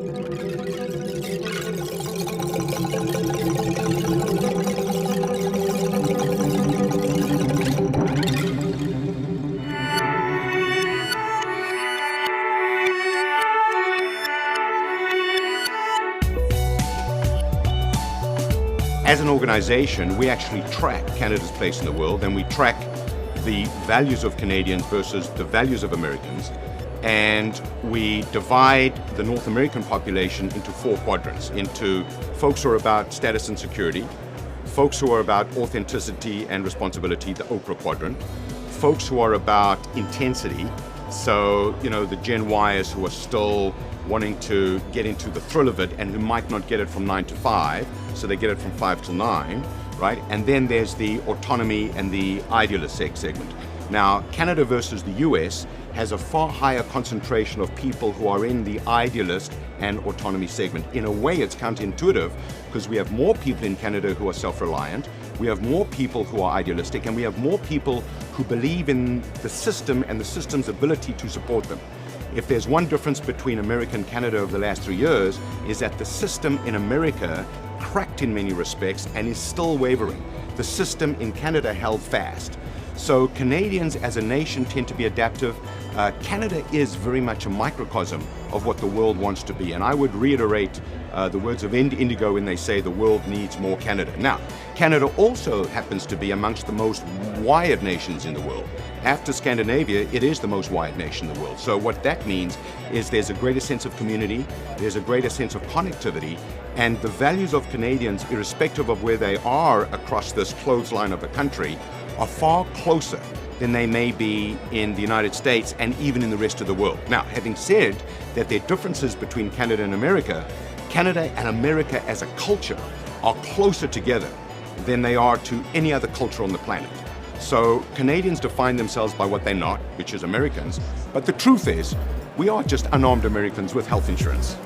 As an organization, we actually track Canada's place in the world, and we track the values of Canadians versus the values of Americans. And we divide the North American population into 4 quadrants, into folks who are about status and security, folks who are about authenticity and responsibility, the Oprah quadrant, folks who are about intensity, so, the Gen Yers who are still wanting to get into the thrill of it and who might not get it from 9 to 5, so they get it from 5 till 9, right? And then there's the autonomy and the idealist segment. Now, Canada versus the US has a far higher concentration of people who are in the idealist and autonomy segment. In a way, it's counterintuitive because we have more people in Canada who are self-reliant, we have more people who are idealistic, and we have more people who believe in the system and the system's ability to support them. If there's one difference between America and Canada over the last 3 years, is that the system in America cracked in many respects and is still wavering. The system in Canada held fast. So Canadians as a nation tend to be adaptive. Canada is very much a microcosm of what the world wants to be. And I would reiterate the words of Indigo when they say the world needs more Canada. Now, Canada also happens to be amongst the most wired nations in the world. After Scandinavia, it is the most wired nation in the world. So what that means is there's a greater sense of community, there's a greater sense of connectivity, and the values of Canadians, irrespective of where they are across this clothesline of the country, are far closer than they may be in the United States and even in the rest of the world. Now, having said that there are differences between Canada and America America as a culture are closer together than they are to any other culture on the planet. So Canadians define themselves by what they're not, which is Americans, but the truth is, we are just unarmed Americans with health insurance.